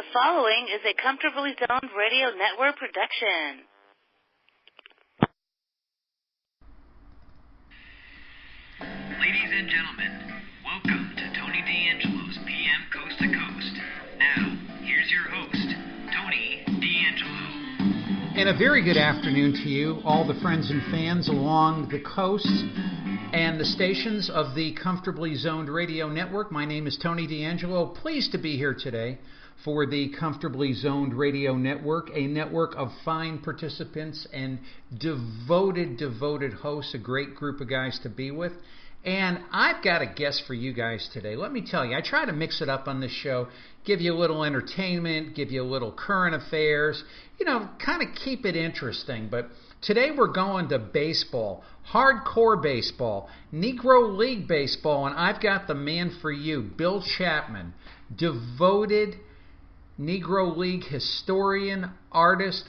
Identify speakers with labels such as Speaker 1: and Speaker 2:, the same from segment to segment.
Speaker 1: The following is a Comfortably Zoned Radio Network production.
Speaker 2: Ladies and gentlemen, welcome to Tony D'Angelo's PM Coast to Coast. Now, here's your host, Tony D'Angelo.
Speaker 3: And a very good afternoon to you, all the friends and fans along the coasts and the stations of the Comfortably Zoned Radio Network. My name is Tony D'Angelo. Pleased to be here today for the Comfortably Zoned Radio Network, a network of fine participants and devoted hosts, a great group of guys to be with. And I've got a guest for you guys today. Let me tell you, I try to mix it up on this show, give you a little entertainment, give you a little current affairs, kind of keep it interesting. But today we're going to baseball, hardcore baseball, Negro League baseball, and I've got the man for you, Bill Chapman, devoted Negro League historian, artist,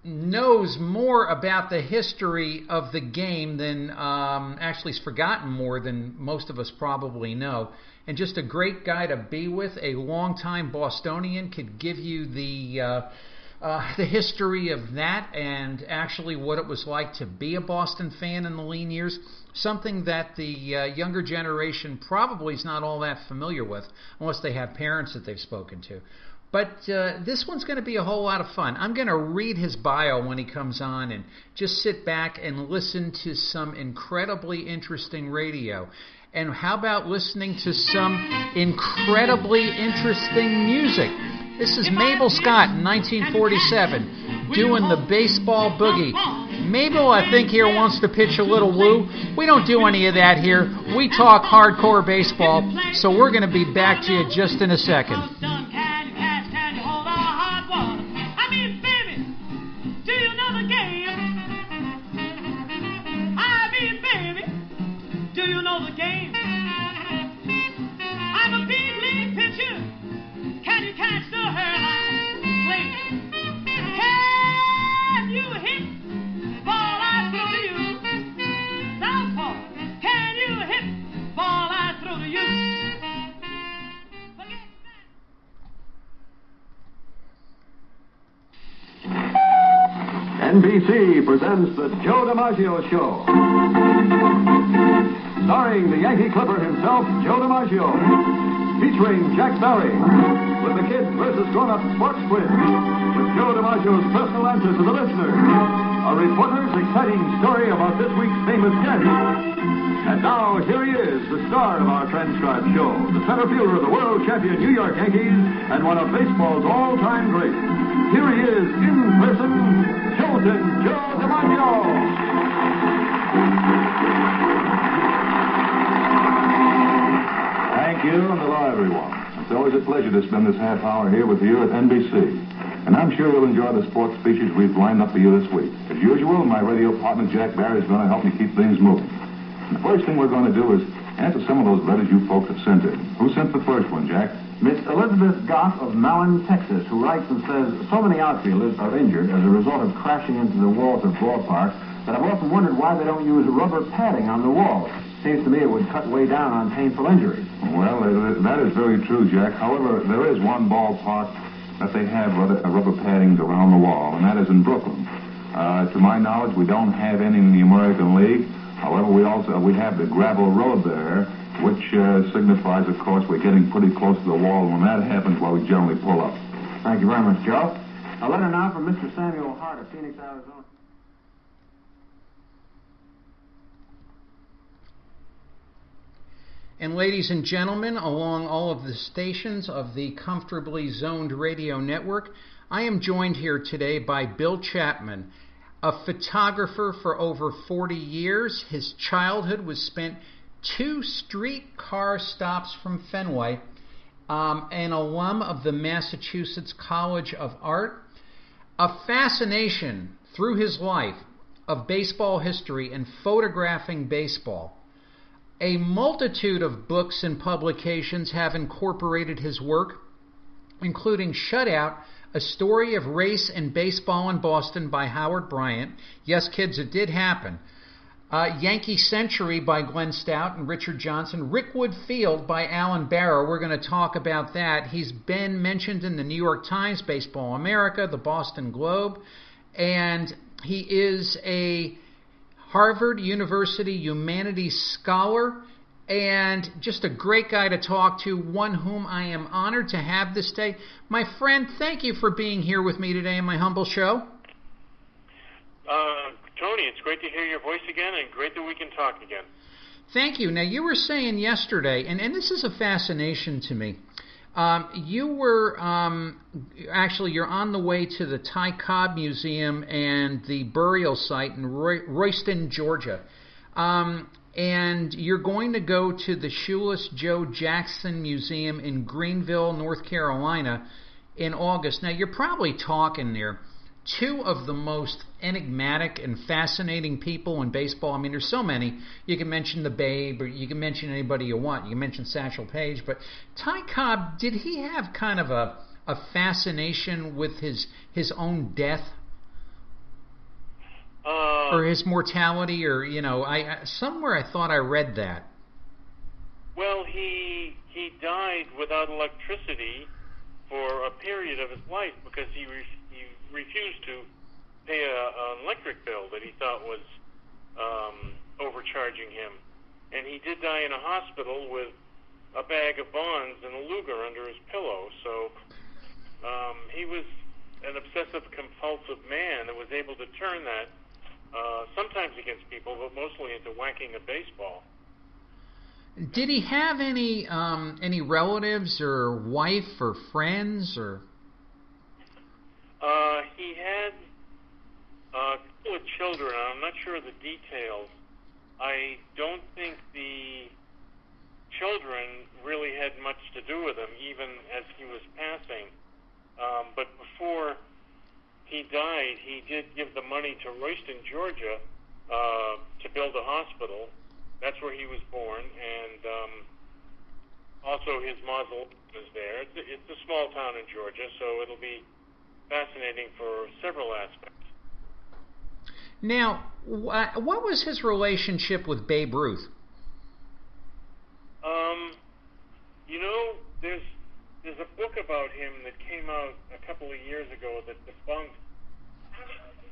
Speaker 3: knows more about the history of the game than, actually has forgotten more than most of us probably know. And just a great guy to be with, a longtime Bostonian, could give you the history of that and actually what it was like to be a Boston fan in the lean years, something that the younger generation probably is not all that familiar with unless they have parents that they've spoken to. But this one's going to be a whole lot of fun. I'm going to read his bio when he comes on and just sit back and listen to some incredibly interesting radio. And how about listening to some incredibly interesting music? This is Mabel Scott in 1947 doing the baseball boogie. Mabel, I think, here wants to pitch a little woo. We don't do any of that here. We talk hardcore baseball, so we're going to be back to you just in a second.
Speaker 4: NBC presents the Joe DiMaggio Show. Starring the Yankee Clipper himself, Joe DiMaggio. Featuring Jack Barry, with the Kids versus Grown-Up Sports Quiz, with Joe DiMaggio's personal answers to the listener. A reporter's exciting story about this week's famous guest. And now, here he is, the star of our transcribed show, the center fielder of the world champion New York Yankees, and one of baseball's all-time greats. Here he is, in person, Chosen Joe DiMaggio.
Speaker 5: Thank you, and hello, everyone. It's always a pleasure to spend this half hour here with you at NBC. And I'm sure you'll enjoy the sports features we've lined up for you this week. As usual, my radio partner, Jack Barry, is going to help me keep things moving. And the first thing we're going to do is answer some of those letters you folks have sent in. Who sent the first one, Jack?
Speaker 4: Miss Elizabeth Goff of Malin, Texas, who writes and says, so many outfielders are injured as a result of crashing into the walls of ballparks that I've often wondered why they don't use rubber padding on the walls. Seems to me it would cut way down on painful injuries.
Speaker 5: Well, that is very true, Jack. However, there is one ballpark that they have rubber paddings around the wall, and that is in Brooklyn. To my knowledge, we don't have any in the American League. However, we have the gravel road there, which signifies, of course, we're getting pretty close to the wall. And when that happens, well, we generally pull up.
Speaker 4: Thank you very much, Joe. A letter now from Mr. Samuel Hart of Phoenix, Arizona.
Speaker 3: And ladies and gentlemen, along all of the stations of the Comfortably Zoned Radio Network, I am joined here today by Bill Chapman, a photographer for over 40 years. His childhood was spent 2 streetcar stops from Fenway, an alum of the Massachusetts College of Art, a fascination through his life of baseball history and photographing baseball. A multitude of books and publications have incorporated his work, including Shutout, A Story of Race and Baseball in Boston by Howard Bryant. Yes, kids, it did happen. Yankee Century by Glenn Stout and Richard Johnson. Rickwood Field by Alan Barrow. We're going to talk about that. He's been mentioned in the New York Times, Baseball America, the Boston Globe, and he is a Harvard University humanities scholar and just a great guy to talk to, one whom I am honored to have this day. My friend, thank you for being here with me today in my humble show.
Speaker 6: Tony, it's great to hear your voice again, and great that we can talk again.
Speaker 3: Thank you. Now, you were saying yesterday, and this is a fascination to me, you were, actually, you're on the way to the Ty Cobb Museum and the burial site in Royston, Georgia. And you're going to go to the Shoeless Joe Jackson Museum in Greenville, North Carolina in August. Now, you're probably talking there two of the most enigmatic and fascinating people in baseball. I mean, there's so many. You can mention the Babe, or you can mention anybody you want. You can mention Satchel Paige. But Ty Cobb, did he have kind of a fascination with his own death? Or his mortality? Or, you know, somewhere I thought I read that.
Speaker 6: Well, he died without electricity for a period of his life because he refused to pay an electric bill that he thought was overcharging him. And he did die in a hospital with a bag of bonds and a Luger under his pillow. So he was an obsessive-compulsive man that was able to turn that sometimes against people, but mostly into whacking a baseball.
Speaker 3: Did he have any relatives or wife or friends or?
Speaker 6: He had a couple of children. I'm not sure of the details. I don't think the children really had much to do with him, even as he was passing. But before he died, he did give the money to Royston, Georgia, to build a hospital. That's where he was born, and also his mausoleum is there. It's a small town in Georgia, so it'll be fascinating for several aspects.
Speaker 3: Now, what was his relationship with Babe Ruth?
Speaker 6: You know, there's a book about him that came out a couple of years ago that debunked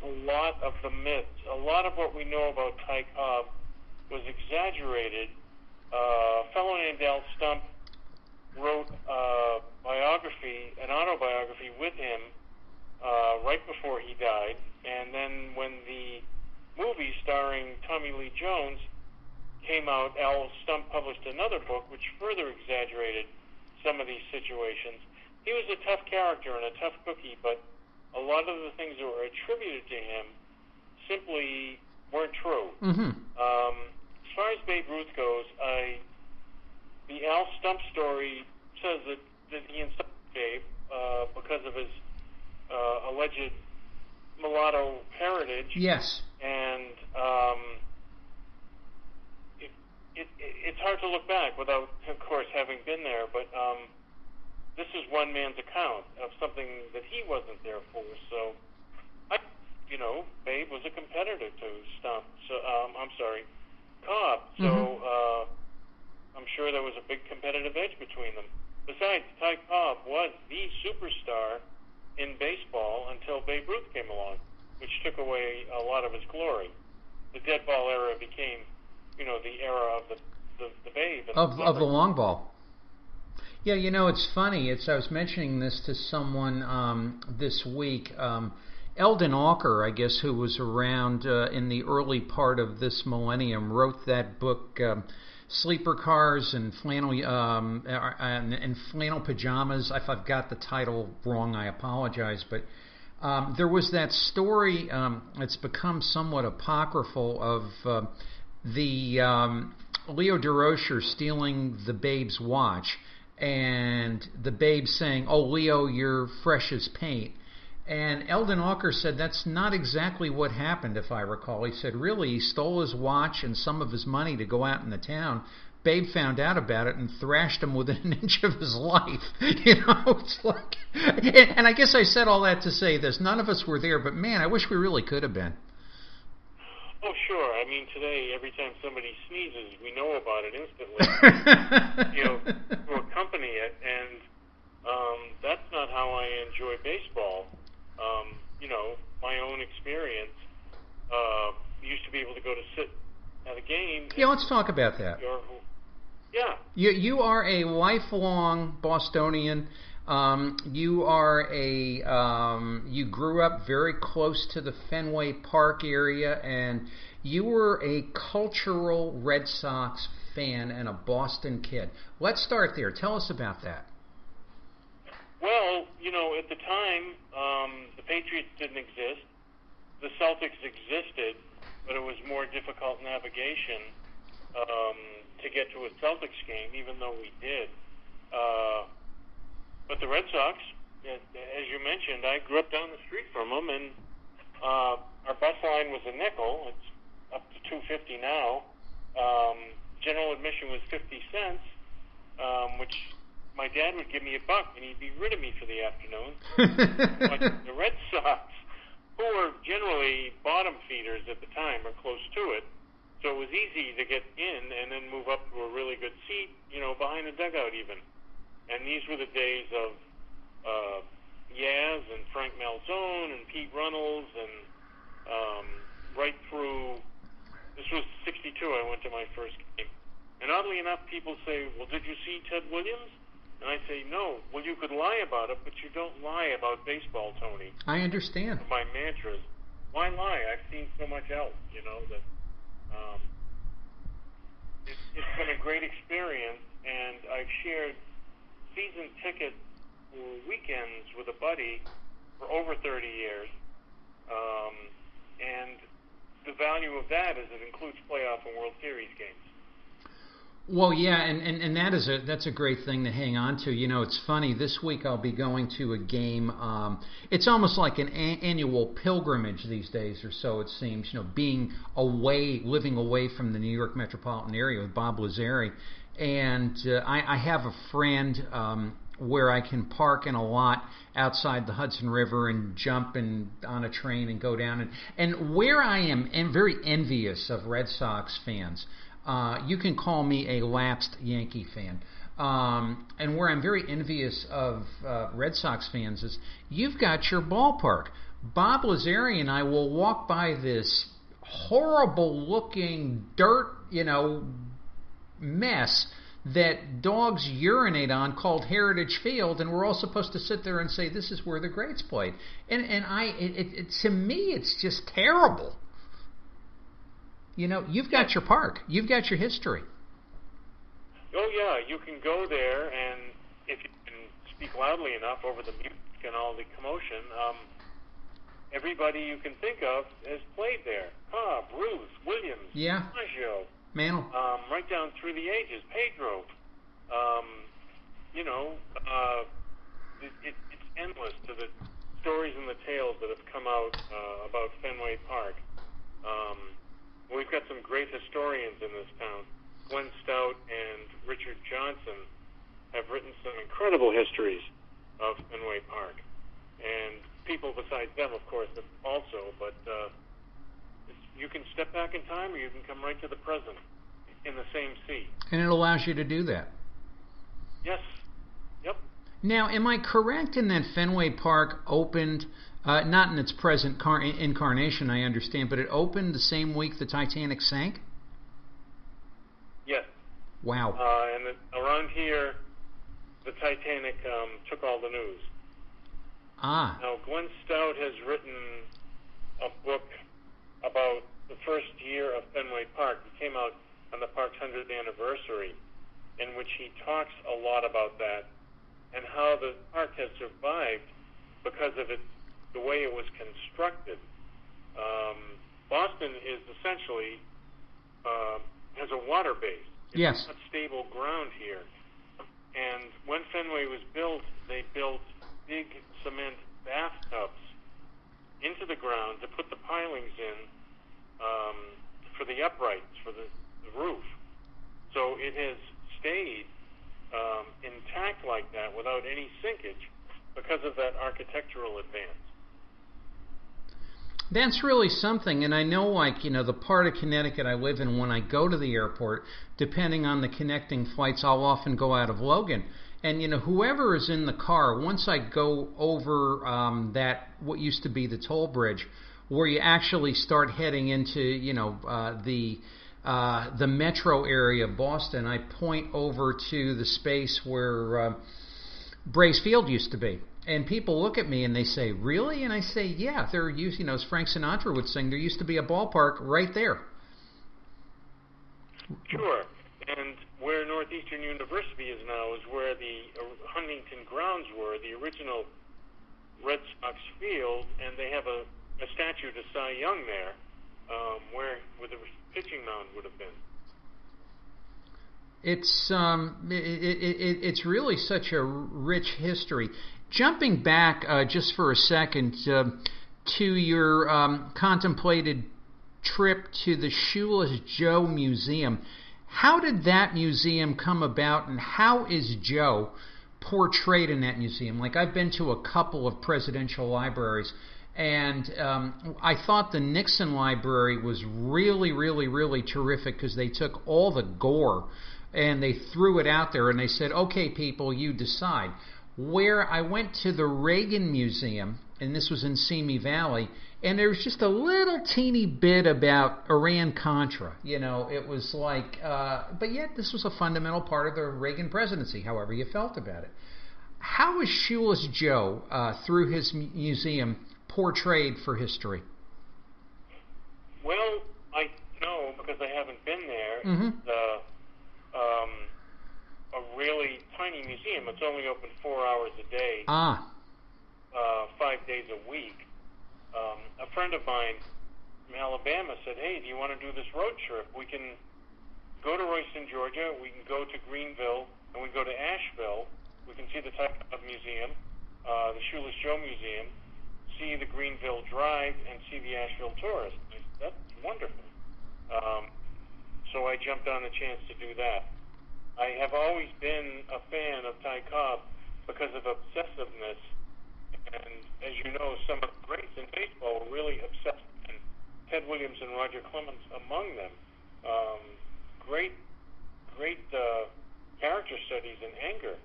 Speaker 6: a lot of the myths. A lot of what we know about Ty Cobb was exaggerated. A fellow named Al Stump wrote an autobiography with him right before he died, and then when the movie starring Tommy Lee Jones came out, Al Stump published another book which further exaggerated some of these situations. He was a tough character and a tough cookie, but a lot of the things that were attributed to him simply weren't true.
Speaker 3: Mm-hmm.
Speaker 6: As far as Babe Ruth goes, the Al Stump story says that he insulted Babe because of his alleged mulatto heritage.
Speaker 3: Yes.
Speaker 6: And it's hard to look back without, of course, having been there, but this is one man's account of something that he wasn't there for. So, Babe was a competitor to Cobb. So I'm sure there was a big competitive edge between them. Besides, Ty Cobb was the superstar in baseball until Babe Ruth came along, which took away a lot of his glory. The dead ball era became, the era of the Babe.
Speaker 3: Of the long ball. Yeah, it's funny. I was mentioning this to someone this week. Eldon Auker, I guess, who was around in the early part of this millennium, wrote that book, Sleeper Cars and Flannel and Flannel Pajamas. If I've got the title wrong, I apologize. But there was that story. It's become somewhat apocryphal of the Leo DeRocher stealing the Babe's watch, and the Babe saying, "Oh, Leo, you're fresh as paint." And Eldon Auker said that's not exactly what happened, if I recall. He said, really, he stole his watch and some of his money to go out in the town. Babe found out about it and thrashed him within an inch of his life. It's like... And I guess I said all that to say this. None of us were there, but man, I wish we really could have been.
Speaker 6: Oh, sure. I mean, today, every time somebody sneezes, we know about it instantly. To accompany it, and that's not how I enjoy baseball. My own experience used to be able to go to sit at a game.
Speaker 3: Yeah, let's talk about that.
Speaker 6: Yeah.
Speaker 3: You are a lifelong Bostonian. You grew up very close to the Fenway Park area, and you were a cultural Red Sox fan and a Boston kid. Let's start there. Tell us about that.
Speaker 6: Well, at the time, the Patriots didn't exist. The Celtics existed, but it was more difficult navigation to get to a Celtics game, even though we did. But the Red Sox, as you mentioned, I grew up down the street from them, and our bus line was a nickel. It's up to $2.50 now. General admission was 50 cents, which my dad would give me $1, and he'd be rid of me for the afternoon. But the Red Sox, who were generally bottom feeders at the time, or close to it, so it was easy to get in and then move up to a really good seat, behind the dugout even. And these were the days of Yaz and Frank Malzone and Pete Runnels, and right through, this was 62, I went to my first game. And oddly enough, people say, well, did you see Ted Williams? And I say, no. Well, you could lie about it, but you don't lie about baseball, Tony.
Speaker 3: I understand.
Speaker 6: My mantras. Why lie? I've seen so much else, that it's been a great experience, and I've shared season tickets for weekends with a buddy for over 30 years. And the value of that is it includes playoff and World Series games.
Speaker 3: Well, yeah, and that's a great thing to hang on to. It's funny. This week I'll be going to a game. It's almost like an annual pilgrimage these days, or so it seems. Being away, living away from the New York metropolitan area with Bob Lazari, and I have a friend where I can park in a lot outside the Hudson River and jump on a train and go down. And where I am very envious of Red Sox fans. You can call me a lapsed Yankee fan. And where I'm very envious of Red Sox fans is you've got your ballpark. Bob Lazari and I will walk by this horrible-looking dirt, mess that dogs urinate on called Heritage Field, and we're all supposed to sit there and say this is where the greats played. And to me, it's just terrible. You've got your park. You've got your history.
Speaker 6: Oh, yeah. You can go there, and if you can speak loudly enough over the music and all the commotion, everybody you can think of has played there. Cobb, Ruth, Williams, DiMaggio.
Speaker 3: Mantle.
Speaker 6: Right down through the ages. Pedro. It's endless to the stories and the tales that have come out about Fenway Park. We've got some great historians in this town. Glenn Stout and Richard Johnson have written some incredible histories of Fenway Park. And people besides them, of course, also. But you can step back in time, or you can come right to the present in the same seat.
Speaker 3: And it allows you to do that.
Speaker 6: Yes. Yep.
Speaker 3: Now, am I correct in that Fenway Park opened... not in its present incarnation, I understand, but it opened the same week the Titanic sank?
Speaker 6: Yes.
Speaker 3: Wow.
Speaker 6: And around here, the Titanic took all the news.
Speaker 3: Ah.
Speaker 6: Now, Glenn Stout has written a book about the first year of Fenway Park. It came out on the park's 100th anniversary, in which he talks a lot about that and how the park has survived because of the way it was constructed. Boston is essentially has a water base. It's not stable ground here. And when Fenway was built, they built big cement bathtubs into the ground to put the pilings in for the uprights, for the roof. So it has stayed intact like that without any sinkage because of that architectural advance.
Speaker 3: That's really something, and I know, like, the part of Connecticut I live in, when I go to the airport, depending on the connecting flights, I'll often go out of Logan. And, whoever is in the car, once I go over what used to be the toll bridge, where you actually start heading into, the metro area of Boston, I point over to the space where Braves Field used to be. And people look at me and they say, "Really?" And I say, "Yeah, there used, as Frank Sinatra would sing, there used to be a ballpark right there."
Speaker 6: Sure. And where Northeastern University is now is where the Huntington grounds were, the original Red Sox field, and they have a statue to Cy Young there, where the pitching mound would have been.
Speaker 3: It's really such a rich history. Jumping back just for a second to your contemplated trip to the Shoeless Joe Museum, how did that museum come about, and how is Joe portrayed in that museum? Like, I've been to a couple of presidential libraries, and I thought the Nixon Library was really, really, really terrific because they took all the gore and they threw it out there and they said, "Okay, people, you decide." Where I went to the Reagan Museum, and this was in Simi Valley, and there was just a little teeny bit about Iran-Contra. It was like, but yet this was a fundamental part of the Reagan presidency, however you felt about it. How is Shoeless Joe, through his museum, portrayed for history?
Speaker 6: Well, I know because I haven't been there.
Speaker 3: Mm-hmm.
Speaker 6: A really tiny museum. It's only open 4 hours a day, 5 days a week. A friend of mine from Alabama said, "Hey, do you want to do this road trip? We can go to Royston, Georgia. We can go to Greenville, and we go to Asheville. We can see the Type Museum, the Shoeless Joe Museum, see the Greenville Drive, and see the Asheville Tourist." I said, "That's wonderful." So I jumped on the chance to do that. I have always been a fan of Ty Cobb because of obsessiveness, and as you know, some of the greats in baseball were really obsessed, and Ted Williams and Roger Clemens among them. Great character studies in anger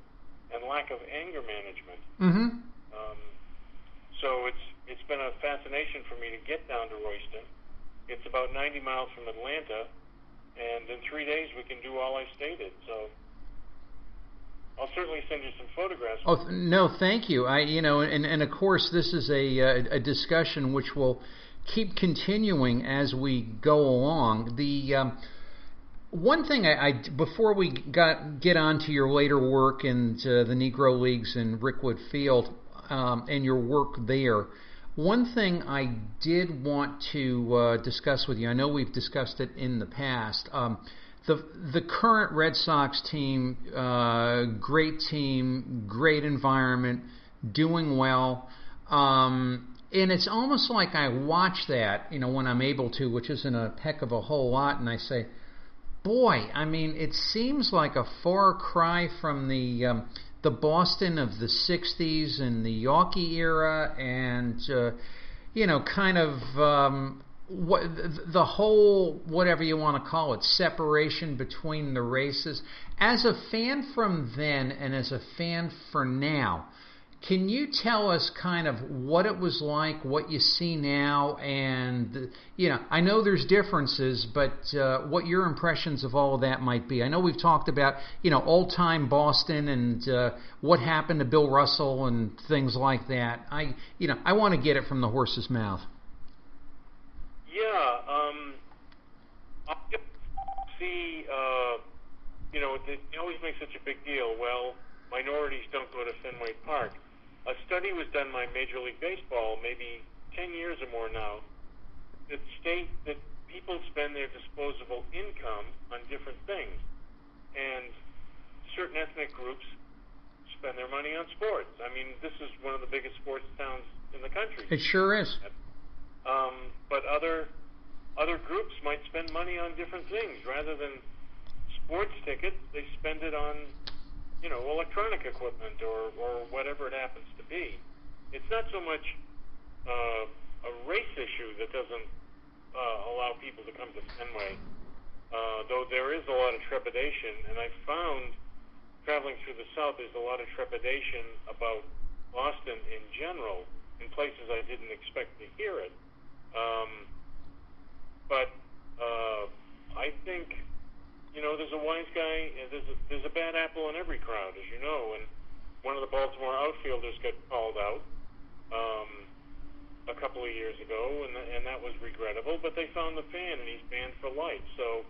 Speaker 6: and lack of anger management.
Speaker 3: Mm-hmm.
Speaker 6: So it's been a fascination for me to get down to Royston. It's about 90 miles from Atlanta. And in 3 days, we can do all I stated. So I'll certainly send you some photographs.
Speaker 3: Oh no, thank you. And of course, this is a discussion which will keep continuing as we go along. The one thing before we get on to your later work in the Negro Leagues in Rickwood Field and your work there. One thing I did want to discuss with you, I know we've discussed it in the past, the current Red Sox team, great team, great environment, doing well, and it's almost like I watch that, when I'm able to, which isn't a heck of a whole lot, and I say, boy, it seems like a far cry from the Boston of the 60s and the Yawkey era, and kind of the whole, whatever you want to call it, separation between the races. As a fan from then and as a fan for now, can you tell us kind of what it was like, what you see now, and I know there's differences, but what your impressions of all of that might be? I know we've talked about old-time Boston and what happened to Bill Russell and things like that. I want to get it from the horse's mouth.
Speaker 6: Yeah, I see. They always make such a big deal. Well, minorities don't go to Fenway Park. A study was done by Major League Baseball maybe 10 years or more now that state that people spend their disposable income on different things. And certain ethnic groups spend their money on sports. This is one of the biggest sports towns in the country.
Speaker 3: It sure is.
Speaker 6: But other groups might spend money on different things. Rather than sports tickets, they spend it on electronic equipment or whatever it happens to be. It's not so much a race issue that doesn't allow people to come to Fenway. Though there is a lot of trepidation, and I found traveling through the South, there's a lot of trepidation about Boston in general, in places I didn't expect to hear it. But I think, there's a wise guy, there's a bad apple in every crowd, as you know, and one of the Baltimore outfielders got called out a couple of years ago, and that was regrettable, but they found the fan, and he's banned for life. So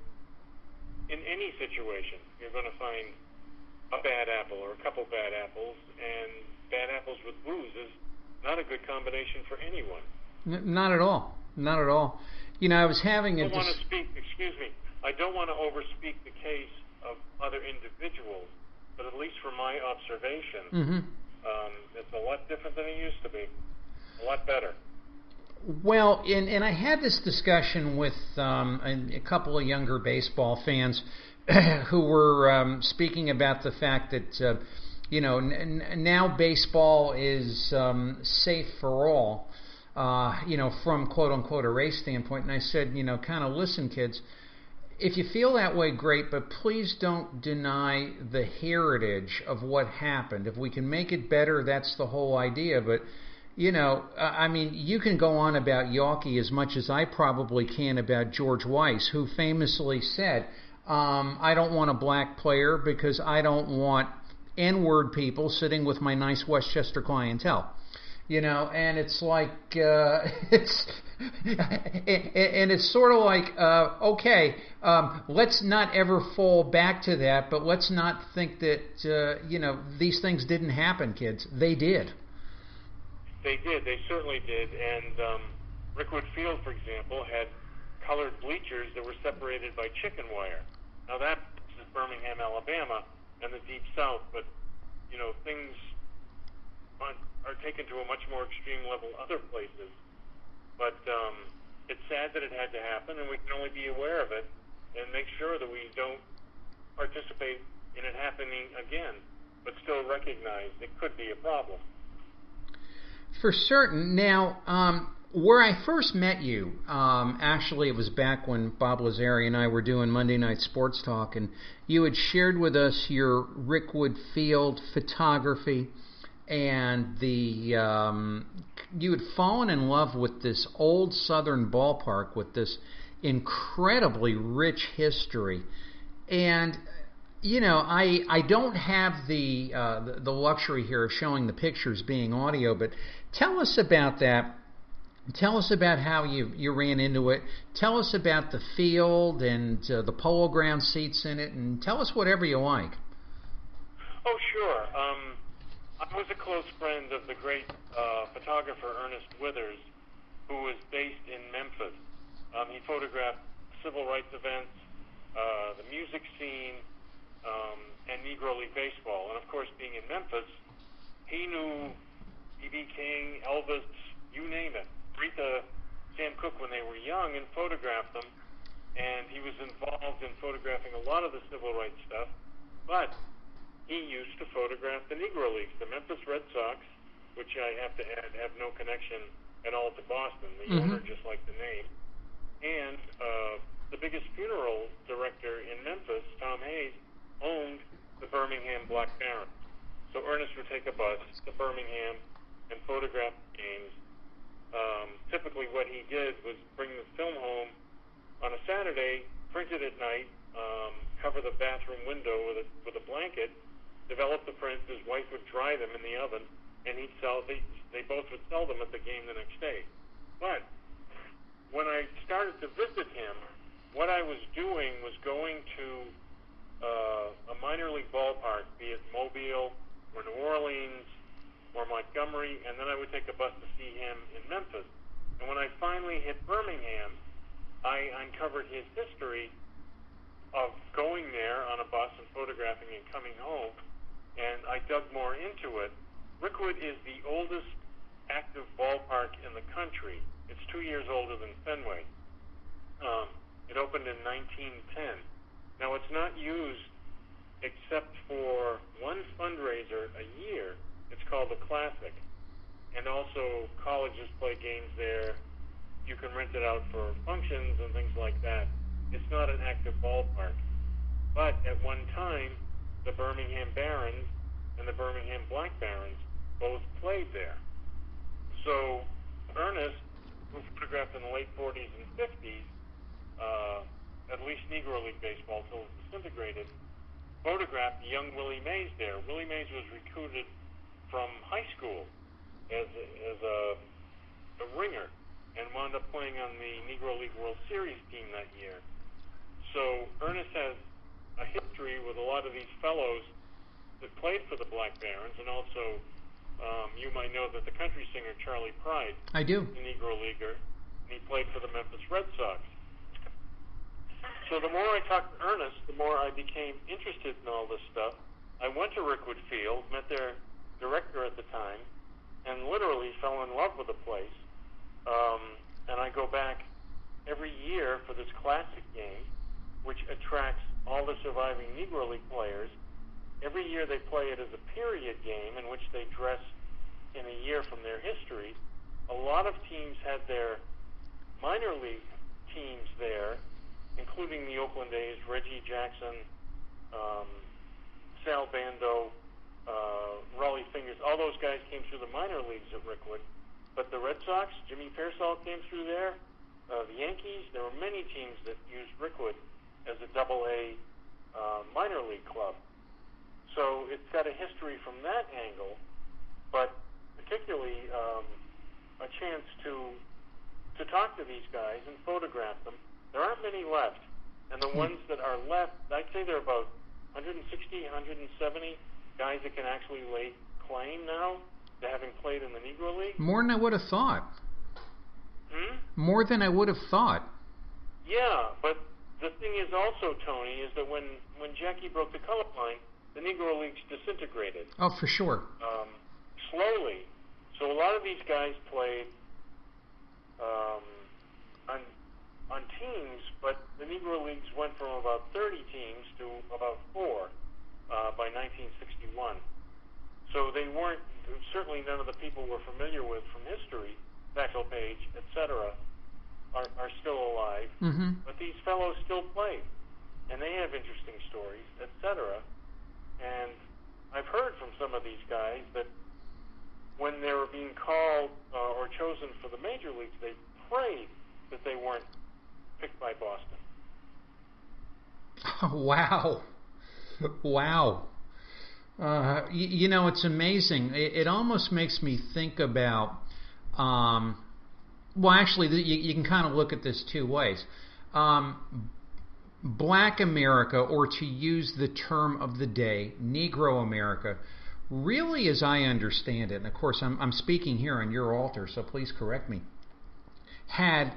Speaker 6: in any situation, you're going to find a bad apple or a couple bad apples, and bad apples with booze is not a good combination for anyone.
Speaker 3: Not at all. Not at all. I was having a...
Speaker 6: I don't want to overspeak the case of other individuals, but at least from my observation, it's a lot different than it used to be. A lot better.
Speaker 3: Well, and I had this discussion with a couple of younger baseball fans who were speaking about the fact that, now baseball is safe for all, from quote-unquote a race standpoint. And I said, kind of listen, kids, if you feel that way, great, but please don't deny the heritage of what happened. If we can make it better, that's the whole idea. But, you can go on about Yawkey as much as I probably can about George Weiss, who famously said, I don't want a black player because I don't want N-word people sitting with my nice Westchester clientele. And it's like, it's sort of like, okay, let's not ever fall back to that, but let's not think that, these things didn't happen, kids. They did.
Speaker 6: They did. They certainly did. And Rickwood Field, for example, had colored bleachers that were separated by chicken wire. Now that is Birmingham, Alabama, and the Deep South, but, things are taken to a much more extreme level other places. But it's sad that it had to happen, and we can only be aware of it and make sure that we don't participate in it happening again, but still recognize it could be a problem.
Speaker 3: For certain. Now, where I first met you, actually it was back when Bob Lazari and I were doing Monday Night Sports Talk, and you had shared with us your Rickwood Field photography, and you had fallen in love with this old Southern ballpark with this incredibly rich history. And I don't have the luxury here of showing the pictures being audio, but tell us about that. Tell us about how you ran into it. Tell us about the field and the Polo Ground seats in it, and tell us whatever you like.
Speaker 6: Oh, sure. I was a close friend of the great photographer Ernest Withers, who was based in Memphis. He photographed civil rights events, the music scene, and Negro League baseball. And of course, being in Memphis, he knew B.B. King, Elvis, you name it, Aretha, Sam Cooke when they were young, and photographed them. And he was involved in photographing a lot of the civil rights stuff. But he used to photograph the Negro Leagues, the Memphis Red Sox, which I have to add have no connection at all to Boston. The owner just like the name. And the biggest funeral director in Memphis, Tom Hayes, owned the Birmingham Black Barons. So Ernest would take a bus to Birmingham and photograph games. Typically what he did was bring the film home on a Saturday, print it at night, cover the bathroom window with a blanket, develop the prints. His wife would dry them in the oven, and he'd sell. They both would sell them at the game the next day. But when I started to visit him, what I was doing was going to a minor league ballpark, be it Mobile or New Orleans or Montgomery, and then I would take a bus to see him in Memphis. And when I finally hit Birmingham, I uncovered his history of going there on a bus and photographing and coming home, and I dug more into it. Rickwood is the oldest active ballpark in the country. It's 2 years older than Fenway. It opened in 1910. Now, it's not used except for one fundraiser a year. It's called the Classic. and also colleges play games there. You can rent it out for functions and things like that. It's not an active ballpark. But at one time, the Birmingham Barons and the Birmingham Black Barons both played there. So Ernest, who photographed in the late 40s and 50s, at least Negro League baseball until it disintegrated, photographed young Willie Mays there. Willie Mays was recruited from high school as a ringer and wound up playing on the Negro League World Series team that year. So Ernest has a history with a lot of these fellows that played for the Black Barons, and also you might know that the country singer Charlie Pride,
Speaker 3: I do.
Speaker 6: the Negro Leaguer, and he played for the Memphis Red Sox. So the more I talked to Ernest, the more I became interested in all this stuff. I went to Rickwood Field, met their director at the time, and literally fell in love with the place. And I go back every year for this classic game, which attracts all the surviving Negro League players. Every year they play it as a period game in which they dress in a year from their history. A lot of teams had their minor league teams there, including the Oakland A's, Reggie Jackson, Sal Bando, Raleigh Fingers. All those guys came through the minor leagues at Rickwood. But the Red Sox, Jimmy Pearsall came through there. The Yankees, there were many teams that used Rickwood as a double-A minor league club. So it's got a history from that angle, but particularly a chance to talk to these guys and photograph them. There aren't many left, and the ones that are left, I'd say there are about 160, 170 guys that can actually lay claim now to having played in the Negro League.
Speaker 3: More than I would have thought. More than I would have thought.
Speaker 6: Yeah, but the thing is also, Tony, is that when Jackie broke the color line, the Negro Leagues disintegrated.
Speaker 3: Oh, for sure.
Speaker 6: Slowly. So a lot of these guys played on teams, but the Negro Leagues went from about 30 teams to about 4 by 1961. So they weren't, certainly none of the people we're familiar with from history, Backel Page, etc., are still alive.
Speaker 3: Mm-hmm.
Speaker 6: But these fellows still play, and they have interesting stories, etc. And I've heard from some of these guys that when they were being called or chosen for the major leagues, they prayed that they weren't picked by Boston.
Speaker 3: Wow. Wow. You know, it's amazing. It almost makes me think about, well, actually, you can kind of look at this two ways. Black America, or to use the term of the day, Negro America, really, as I understand it, and of course I'm speaking here on your altar, so please correct me, had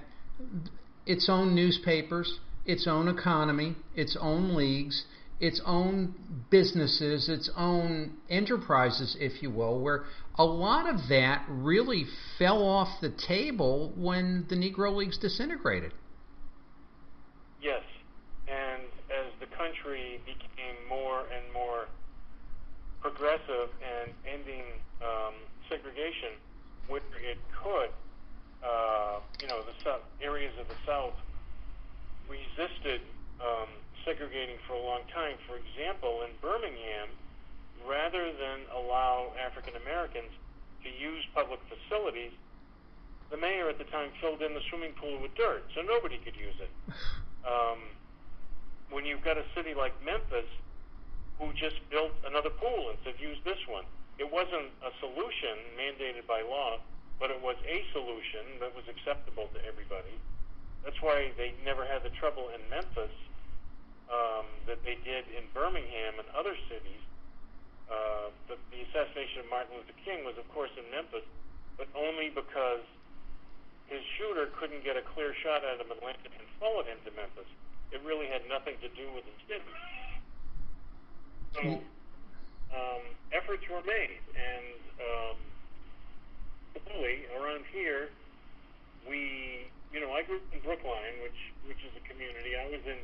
Speaker 3: its own newspapers, its own economy, its own leagues, its own businesses, its own enterprises, if you will, where a lot of that really fell off the table when the Negro Leagues disintegrated.
Speaker 6: Yes, and as the country became more and more progressive and ending segregation where it could, the areas of the South resisted segregating for a long time. For example, in Birmingham, rather than allow African Americans to use public facilities, the mayor at the time filled in the swimming pool with dirt, so nobody could use it. When you've got a city like Memphis who just built another pool and said, use this one. It wasn't a solution mandated by law, but it was a solution that was acceptable to everybody. That's why they never had the trouble in Memphis that they did in Birmingham and other cities. The assassination of Martin Luther King was, of course, in Memphis, but only because his shooter couldn't get a clear shot at him in Atlanta and followed him to Memphis. It really had nothing to do with the city. So efforts were made, and slowly around here, I grew up in Brookline, which is a community. I was in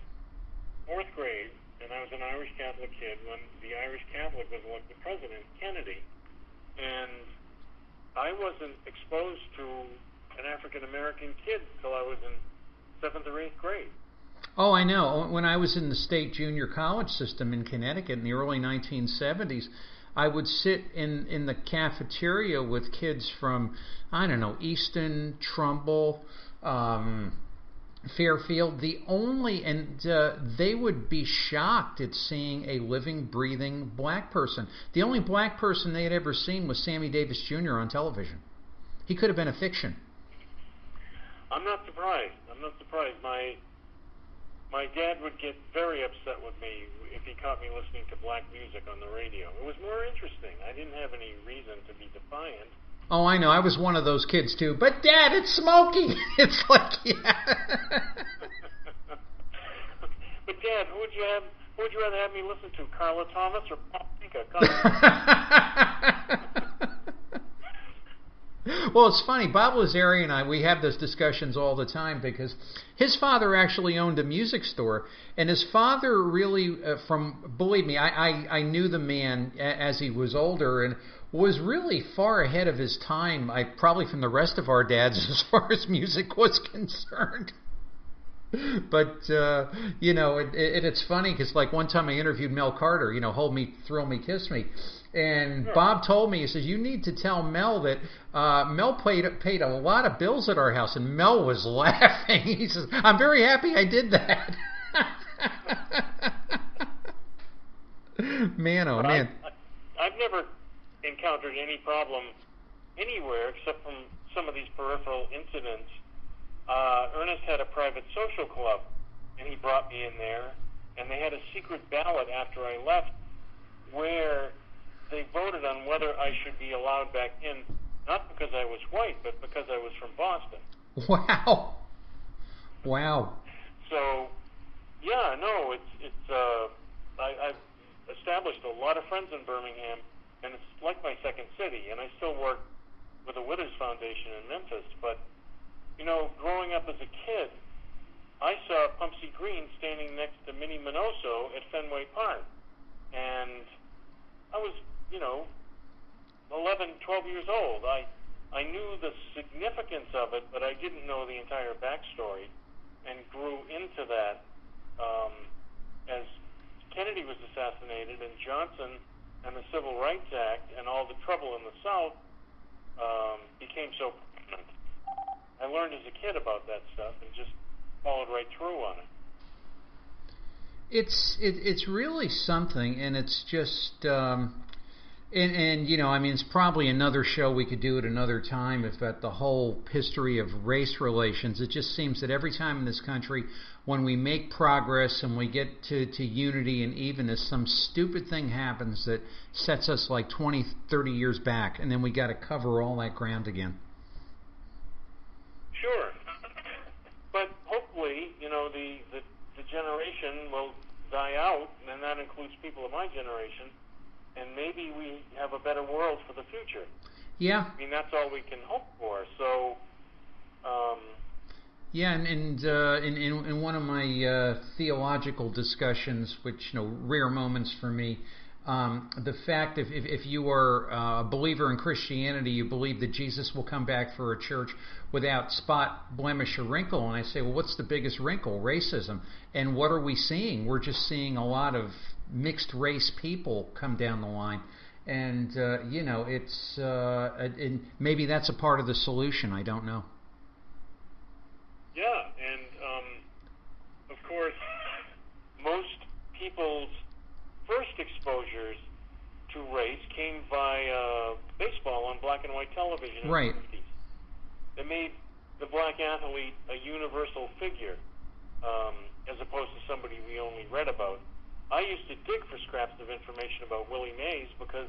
Speaker 6: 4th grade, and I was an Irish Catholic kid when the Irish Catholic was elected president, Kennedy. And I wasn't exposed to an African American kid till I was in 7th or 8th grade.
Speaker 3: Oh, I know. When I was in the state junior college system in Connecticut in the early 1970s, I would sit in the cafeteria with kids from, I don't know, Easton, Trumbull, Fairfield. They would be shocked at seeing a living, breathing black person. The only black person they had ever seen was Sammy Davis Jr. on television. He could have been a fiction.
Speaker 6: I'm not surprised. My dad would get very upset with me if he caught me listening to black music on the radio. It was more interesting. I didn't have any reason to be defiant.
Speaker 3: Oh, I know. I was one of those kids, too. But, Dad, it's Smokey. It's like, yeah.
Speaker 6: But, Dad, who would you rather have me listen to, Carla Thomas or Paul Anka?
Speaker 3: Well, it's funny. Bob Lazari and we have those discussions all the time because his father actually owned a music store, and his father really, believe me, I knew the man as he was older and was really far ahead of his time, probably from the rest of our dads as far as music was concerned. But, it's funny because, like, one time I interviewed Mel Carter, Hold Me, Thrill Me, Kiss Me. And Bob told me, he says, you need to tell Mel that Mel paid a lot of bills at our house. And Mel was laughing. He says, I'm very happy I did that. Man, oh, man.
Speaker 6: I've never encountered any problem anywhere except from some of these peripheral incidents. Ernest had a private social club, and he brought me in there, and they had a secret ballot after I left where they voted on whether I should be allowed back in, not because I was white, but because I was from Boston.
Speaker 3: Wow.
Speaker 6: So, yeah, no, I've established a lot of friends in Birmingham, and it's like my second city, and I still work with the Withers Foundation in Memphis, but growing up as a kid, I saw Pumpsy Green standing next to Minnie Minoso at Fenway Park. And I was, 11, 12 years old. I knew the significance of it, but I didn't know the entire backstory and grew into that as Kennedy was assassinated and Johnson and the Civil Rights Act and all the trouble in the South became so prominent. I learned as a kid about that stuff and just followed right through on it.
Speaker 3: It's really something, and it's just it's probably another show we could do at another time about the whole history of race relations. It just seems that every time in this country, when we make progress and we get to unity and evenness, some stupid thing happens that sets us like 20, 30 years back, and then we got to cover all that ground again.
Speaker 6: Sure, but hopefully, the generation will die out, and that includes people of my generation, and maybe we have a better world for the future.
Speaker 3: Yeah.
Speaker 6: I mean, that's all we can hope for. So.
Speaker 3: Yeah, and in one of my theological discussions, which rare moments for me. The fact if you are a believer in Christianity, you believe that Jesus will come back for a church without spot, blemish, or wrinkle. And I say, well, what's the biggest wrinkle? Racism. And what are we seeing? We're just seeing a lot of mixed race people come down the line. And, it's maybe that's a part of the solution. I don't know.
Speaker 6: Yeah, and, of course, most people's first exposures to race came by baseball on black and white television in
Speaker 3: right.
Speaker 6: the 50s. They made the black athlete a universal figure as opposed to somebody we only read about. I used to dig for scraps of information about Willie Mays because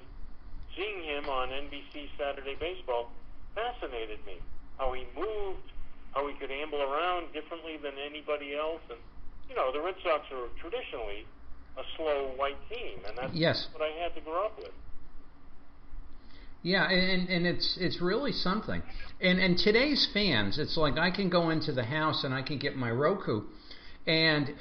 Speaker 6: seeing him on NBC Saturday Baseball fascinated me. How he moved, how he could amble around differently than anybody else. And, the Red Sox are traditionally a slow white team, and that's what I had to grow up with.
Speaker 3: Yeah, and it's really something. And today's fans, it's like I can go into the house and I can get my Roku, and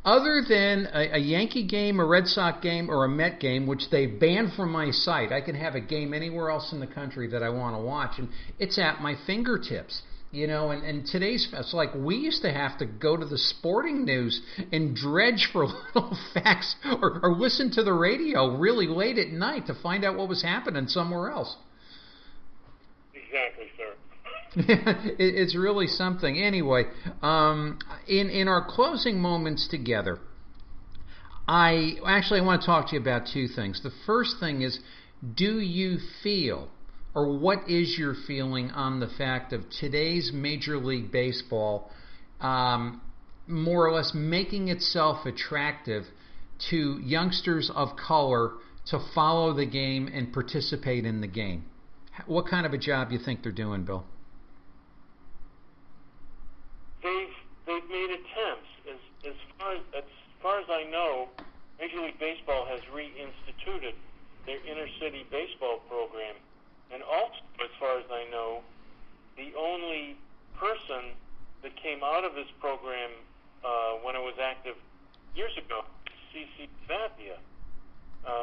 Speaker 3: Other than a Yankee game, a Red Sox game, or a Met game, which they banned from my site, I can have a game anywhere else in the country that I want to watch, and it's at my fingertips. And today's, it's like we used to have to go to the sporting news and dredge for little facts or listen to the radio really late at night to find out what was happening somewhere else.
Speaker 6: Exactly, sir.
Speaker 3: It's really something. Anyway, in our closing moments together, I want to talk to you about two things. The first thing is, do you feel, or what is your feeling on the fact of today's Major League Baseball more or less making itself attractive to youngsters of color to follow the game and participate in the game? What kind of a job do you think they're doing, Bill?
Speaker 6: They've made attempts. As far as I know, Major League Baseball has reinstituted their inner city baseball program, and also, as far as I know, the only person that came out of this program when it was active years ago, C.C. Sabathia,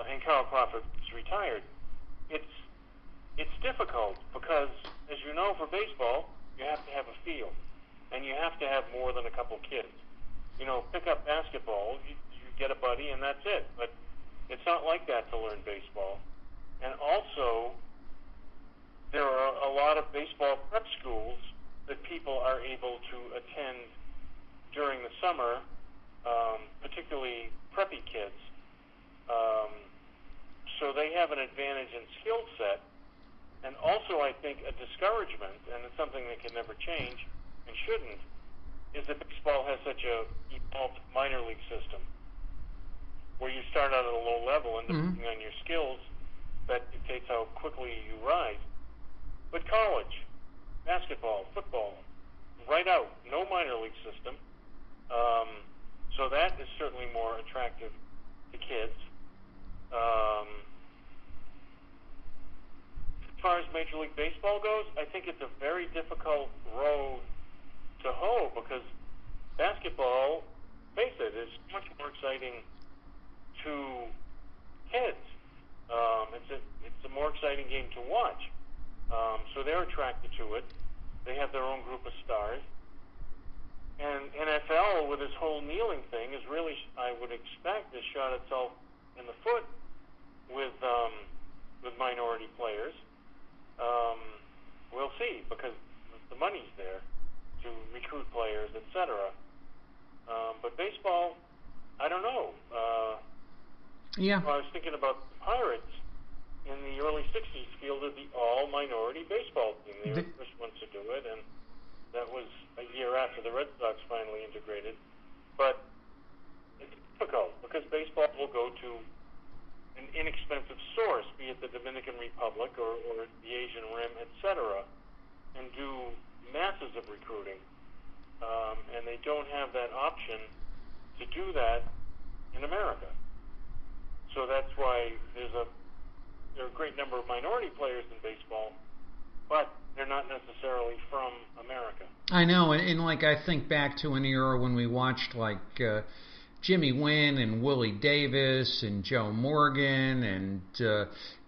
Speaker 6: and Carl Crawford is retired. It's difficult because, as you know, for baseball, you have to have a field, and you have to have more than a couple kids. Pick up basketball, you get a buddy, and that's it. But it's not like that to learn baseball. And also, there are a lot of baseball prep schools that people are able to attend during the summer, particularly preppy kids. So they have an advantage in skill set. And also, I think, a discouragement, and it's something that can never change and shouldn't, is that baseball has such a evolved minor league system where you start out at a low level and depending on your skills, that dictates how quickly you rise. But college, basketball, football, right out, no minor league system. So that is certainly more attractive to kids. As far as Major League Baseball goes, I think it's a very difficult road to hoe because basketball, face it, is much more exciting to kids. It's a more exciting game to watch. So they're attracted to it. They have their own group of stars. And NFL, with this whole kneeling thing, is really, I would expect, has shot itself in the foot with minority players. We'll see, because the money's there to recruit players, etc. But baseball, I don't know.
Speaker 3: Yeah.
Speaker 6: I was thinking about the Pirates in the early 60s fielded the all-minority baseball team. They were the first ones to do it, and that was a year after the Red Sox finally integrated. But it's difficult because baseball will go to an inexpensive source, be it the Dominican Republic or the Asian Rim, etc., and do masses of recruiting. And they don't have that option to do that in America. So that's why there are a great number of minority players in baseball, but they're not necessarily from America.
Speaker 3: I know, and like I think back to an era when we watched like Jimmy Wynn and Willie Davis and Joe Morgan and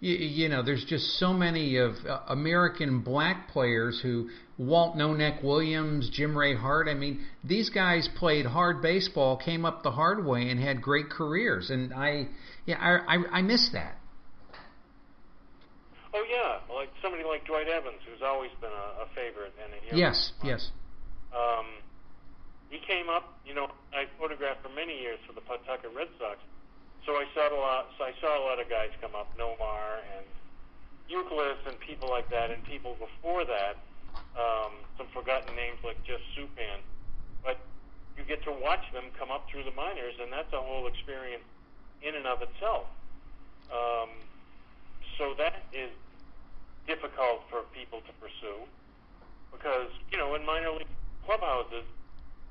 Speaker 3: there's just so many of American black players who Walt No-Neck Williams, Jim Ray Hart. I mean, these guys played hard baseball, came up the hard way, and had great careers. And I miss that.
Speaker 6: Oh yeah, like somebody like Dwight Evans, who's always been a favorite and a hero.
Speaker 3: Yes.
Speaker 6: He came up. I photographed for many years for the Pawtucket Red Sox, so I saw a lot of guys come up, Nomar and Euclid and people like that, and people before that, some forgotten names like Jeff Supan. But you get to watch them come up through the minors, and that's a whole experience in and of itself. So that is difficult for people to pursue because, in minor league clubhouses,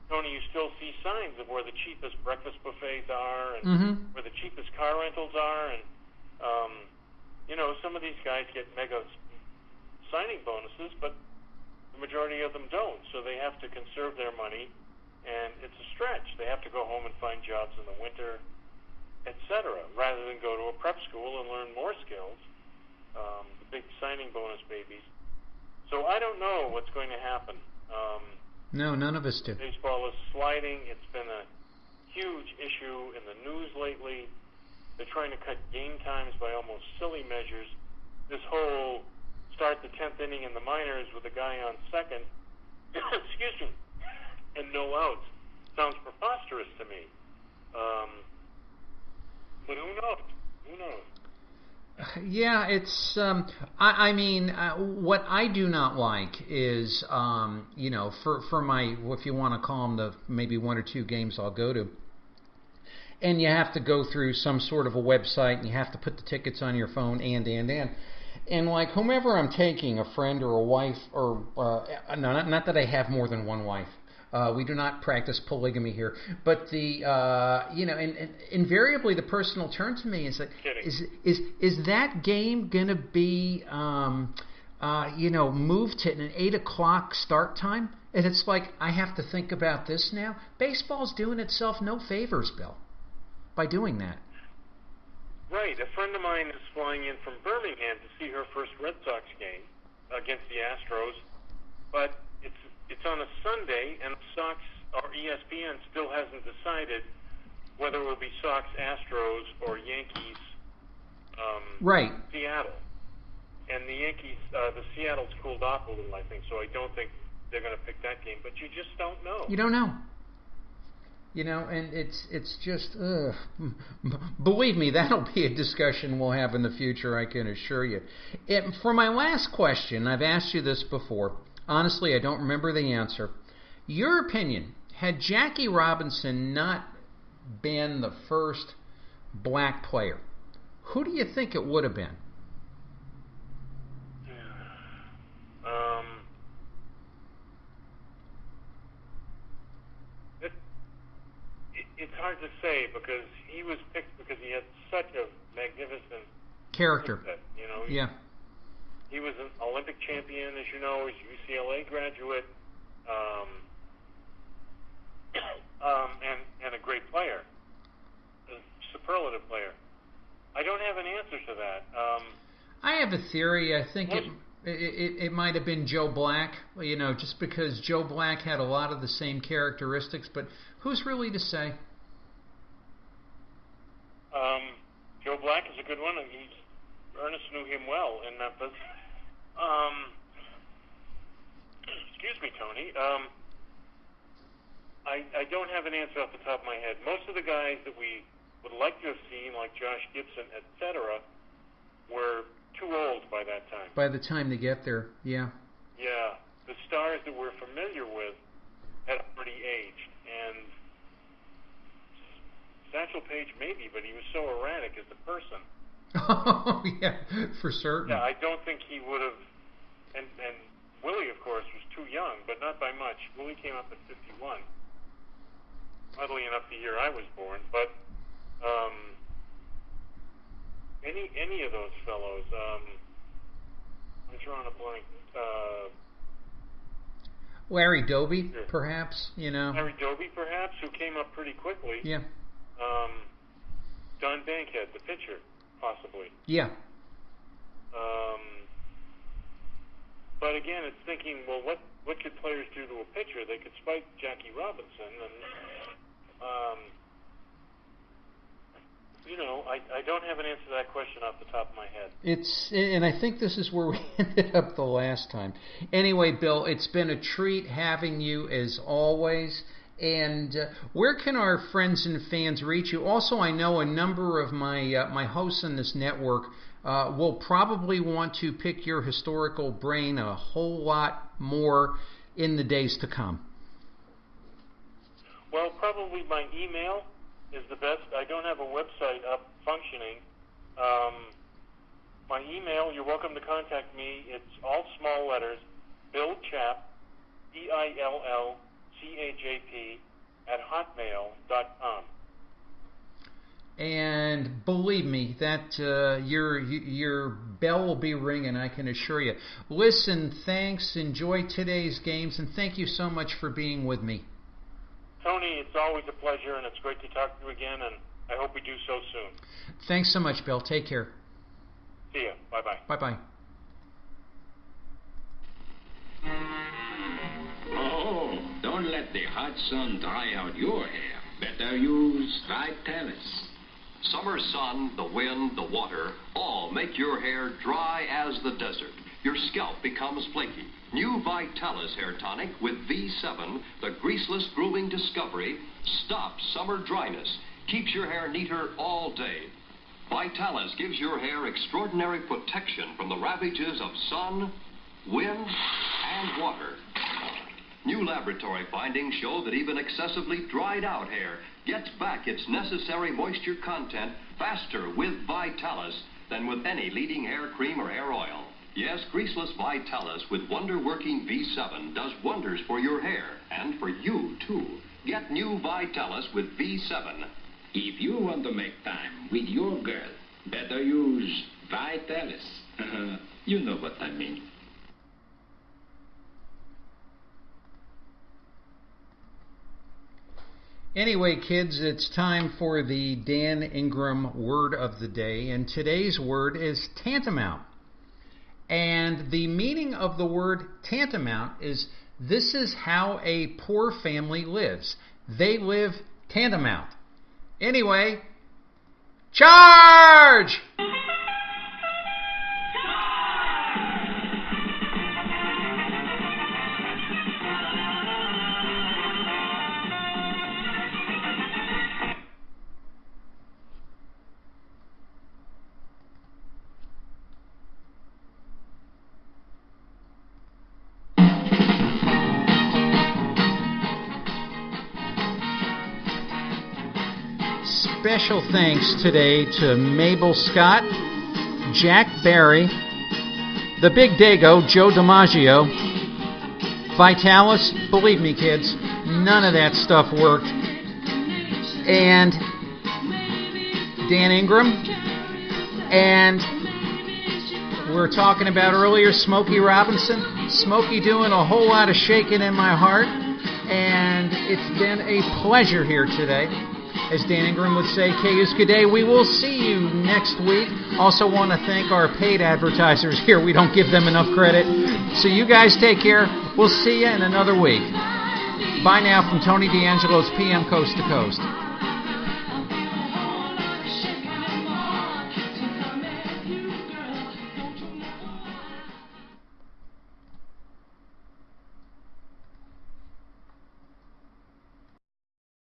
Speaker 6: Tony, you still see signs of where the cheapest breakfast buffets are and where the cheapest car rentals are. And, some of these guys get mega signing bonuses, but the majority of them don't. So they have to conserve their money and it's a stretch. They have to go home and find jobs in the winter, etc., rather than go to a prep school and learn more skills, the big signing bonus babies. So I don't know what's going to happen.
Speaker 3: No, none of us do.
Speaker 6: Baseball is sliding. It's been a huge issue in the news lately. They're trying to cut game times by almost silly measures. This whole start the 10th inning in the minors with a guy on second, excuse me, and no outs sounds preposterous to me. But who knows? Who knows?
Speaker 3: Yeah, it's. I mean, what I do not like is, for my, if you want to call them the maybe one or two games I'll go to, and you have to go through some sort of a website, and you have to put the tickets on your phone, and like whomever I'm taking, a friend or a wife, or no, not that I have more than one wife. We do not practice polygamy here, but and invariably the person will turn to me and say, "Is that game gonna be, moved to an 8:00 start time?" And it's like I have to think about this now. Baseball's doing itself no favors, Bill, by doing that.
Speaker 6: Right. A friend of mine is flying in from Birmingham to see her first Red Sox game against the Astros, but it's on a Sunday, and Sox or ESPN still hasn't decided whether it will be Sox, Astros, or Yankees,
Speaker 3: right.
Speaker 6: Seattle. And the Yankees, the Seattle's cooled off a little, I think, so I don't think they're going to pick that game. But you just don't know.
Speaker 3: You don't know. And it's just, believe me, that'll be a discussion we'll have in the future, I can assure you. For my last question, I've asked you this before. Honestly, I don't remember the answer. Your opinion, had Jackie Robinson not been the first black player, who do you think it would have been?
Speaker 6: It's hard to say because he was picked because he had such a magnificent
Speaker 3: character.
Speaker 6: Yeah. He was an Olympic champion, as you know. He's a UCLA graduate, and a great player, a superlative player. I don't have an answer to that.
Speaker 3: I have a theory. I think it might have been Joe Black. Just because Joe Black had a lot of the same characteristics, but who's really to say?
Speaker 6: Joe Black is a good one. Ernest knew him well in Memphis. Excuse me, Tony. I don't have an answer off the top of my head. Most of the guys that we would like to have seen, like Josh Gibson, etc., were too old by that time.
Speaker 3: By the time they get there, yeah.
Speaker 6: Yeah. The stars that we're familiar with had already aged. And Satchel Paige maybe, but he was so erratic as a person.
Speaker 3: Oh, yeah, for certain.
Speaker 6: Yeah, I don't think he would have. And Willie, of course, was too young, but not by much. Willie came up at 51. Oddly enough, the year I was born. But any of those fellows, I'm drawing a blank.
Speaker 3: Larry Doby, perhaps,
Speaker 6: Larry Doby, perhaps, who came up pretty quickly.
Speaker 3: Yeah.
Speaker 6: Don Bankhead, the pitcher, possibly.
Speaker 3: Yeah.
Speaker 6: But again, it's thinking, well, what could players do to a pitcher? They could spike Jackie Robinson, and I don't have an answer to that question off the top of my head.
Speaker 3: And I think this is where we ended up the last time. Anyway, Bill, it's been a treat having you as always. And where can our friends and fans reach you? Also, I know a number of my hosts in this network will probably want to pick your historical brain a whole lot more in the days to come.
Speaker 6: Well, probably my email is the best. I don't have a website up functioning. My email, you're welcome to contact me. It's all small letters, Bill Chap, BILLCHAP @hotmail.com.
Speaker 3: And believe me, that your bell will be ringing, I can assure you. Listen, thanks, enjoy today's games, and thank you so much for being with me.
Speaker 6: Tony, it's always a pleasure, and it's great to talk to you again, and I hope we do so soon.
Speaker 3: Thanks so much, Bill. Take care.
Speaker 6: See ya. Bye-bye.
Speaker 3: Bye-bye.
Speaker 7: Oh, don't let the hot sun dry out your hair. Better use Vitalis.
Speaker 8: Summer sun, the wind, the water, all make your hair dry as the desert. Your scalp becomes flaky. New Vitalis Hair Tonic with V7, the greaseless grooming discovery, stops summer dryness, keeps your hair neater all day. Vitalis gives your hair extraordinary protection from the ravages of sun, wind, and water. New laboratory findings show that even excessively dried out hair gets back its necessary moisture content faster with Vitalis than with any leading hair cream or hair oil. Yes, greaseless Vitalis with wonder-working V7 does wonders for your hair and for you, too. Get new Vitalis with V7.
Speaker 7: If you want to make time with your girl, better use Vitalis. You know what I mean.
Speaker 3: Anyway, kids, it's time for the Dan Ingram word of the day, and today's word is tantamount. And the meaning of the word tantamount is this is how a poor family lives. They live tantamount. Anyway, charge! Special thanks today to Mabel Scott, Jack Barry, the Big Dago, Joe DiMaggio, Vitalis. Believe me, kids, none of that stuff worked. And Dan Ingram. And we were talking about earlier Smokey Robinson. Smokey doing a whole lot of shaking in my heart. And it's been a pleasure here today. As Dan Ingram would say, Kayuskade, we will see you next week. Also want to thank our paid advertisers here. We don't give them enough credit. So you guys take care. We'll see you in another week. Bye now from Tony D'Angelo's PM Coast to Coast.